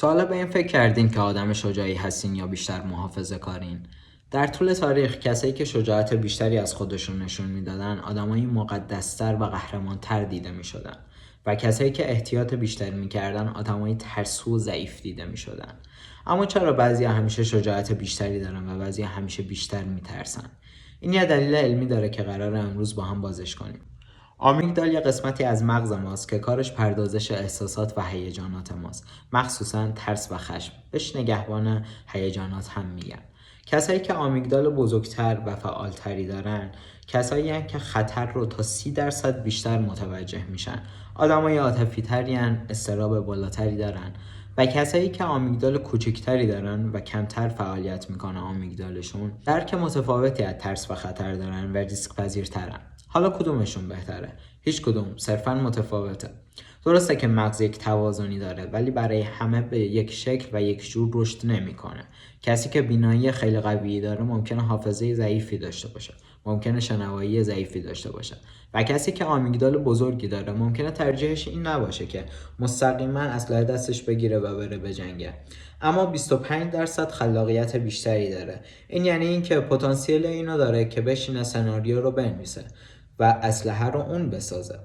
تا حالا به این فکر کردین که آدم شجاعی هستین یا بیشتر محافظه‌کارین؟ در طول تاریخ کسایی که شجاعت بیشتری از خودشون نشون میدادن آدمایی مقدس‌تر و قهرمان‌تر دیده میشدن و کسایی که احتیاط بیشتری میکردن آدمایی ترسو و ضعیف دیده میشدن. اما چرا بعضیا همیشه شجاعت بیشتری دارن و بعضیا همیشه بیشتر میترسن؟ این یه دلیل علمی داره که قراره امروز با هم بازش کنیم. آمیگدال یه قسمتی از مغز ماست که کارش پردازش احساسات و هیجانات ماست، مخصوصا ترس و خشم. بهش نگهبان هیجانات هم میگن. کسایی که آمیگدال بزرگتر و فعالتری دارن کسایی هستن که خطر رو تا 30% بیشتر متوجه میشن. آدمای عاطفی ترین، اضطراب بالاتری دارن و کسایی که آمیگدال کوچکتری دارن و کمتر فعالیت میکنه آمیگدالشون درک متفاوتی از ترس و خطر دارن و ریسک پذیرترن. حالا کدومشون بهتره؟ هیچ کدوم، صرفاً متفاوته. درسته که مغز یک توازنی داره ولی برای همه به یک شکل و یک جور رشد نمیکنه. کسی که بینایی خیلی قوی داره ممکنه حافظه ضعیفی داشته باشه، ممکنه شنوایی ضعیفی داشته باشه و کسی که آمیگدال بزرگی داره ممکنه ترجیحش این نباشه که مستقیما اسلحه دستش بگیره و بره بجنگه. اما 25% خلاقیت بیشتری داره. این یعنی اینکه پتانسیل اینو داره که بشینه سناریو رو بنویسه و اسلحه رو اون بسازه.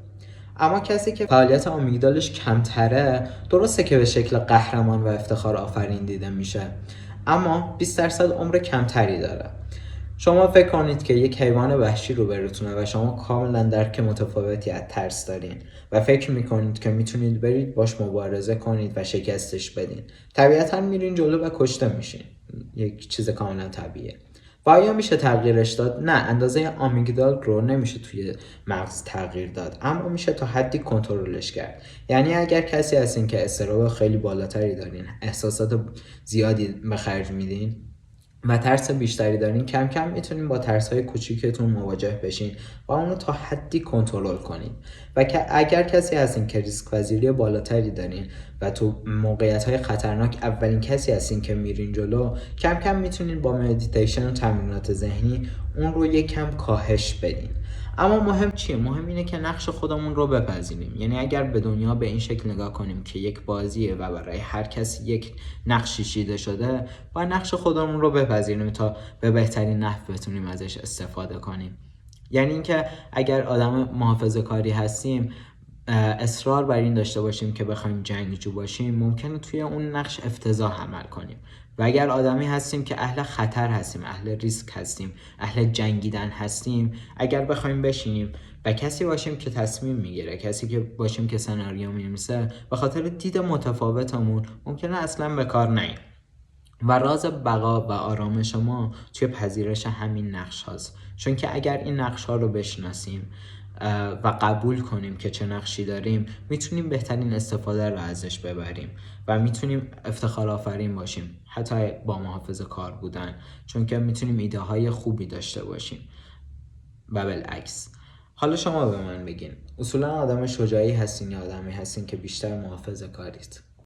اما کسی که فعالیت آمیگدالش کمتره درسته که به شکل قهرمان و افتخار آفرین دیده میشه، اما 20% عمر کمتری داره. شما فکر کنید که یک حیوان وحشی روبروتونه و شما کاملا درک متفاوتی از ترس دارین و فکر میکنید که میتونید برید باش مبارزه کنید و شکستش بدین. طبیعتا میرین جلو و کشته میشین. یک چیز کاملا طبیعیه. و آیا میشه تغییرش داد؟ نه، اندازه آمیگدال رو نمیشه توی مغز تغییر داد، اما میشه تا حدی کنترلش کرد. یعنی اگر کسی هستین که اضطراب خیلی بالاتری دارین، احساسات زیادی به خرج میدین و ترس بیشتری دارین، کم کم میتونین با ترس‌های کوچیکتون مواجه بشین و اونو تا حدی کنترل کنین. و که اگر کسی هستین که ریسک پذیری بالاتری دارین و تو موقعیت‌های خطرناک اولین کسی هستین که میرین جلو، کم کم میتونین با مدیتیشن و تمرینات ذهنی اون رو یکم کاهش بدین. اما مهم چیه؟ مهم اینه که نقش خودمون رو بپذیریم. یعنی اگر به دنیا به این شکل نگاه کنیم که یک بازیه و برای هر کسی یک نقشی چیده شده، و نقش خودمون رو بپذیریم تا به بهترین نحو بتونیم ازش استفاده کنیم. یعنی اینکه اگر آدم محافظه‌کاری هستیم، اصرار بر این داشته باشیم که بخوایم جنگجو باشیم، ممکنه توی اون نقش افتضاح عمل کنیم. و اگر آدمی هستیم که اهل خطر هستیم، اهل ریسک هستیم، اهل جنگیدن هستیم، اگر بخوایم بشینیم و کسی باشیم که تصمیم میگیره، کسی که باشیم که سناریو می‌نویسه، به خاطر دید متفاوتمون ممکنه اصلا به کار نیاییم. و راز بقا و آرامش ما توی پذیرش همین نقش هاست. چون که اگر این نقش ها رو بشناسیم و قبول کنیم که چه نقشی داریم، میتونیم بهترین استفاده رو ازش ببریم و میتونیم افتخار آفرین باشیم، حتی با محافظه کار بودن، چون که میتونیم ایده های خوبی داشته باشیم و بالعکس. حالا شما به من بگین، اصولا آدم شجاعی هستین یا آدمی هستین که بیشتر محافظه کارید؟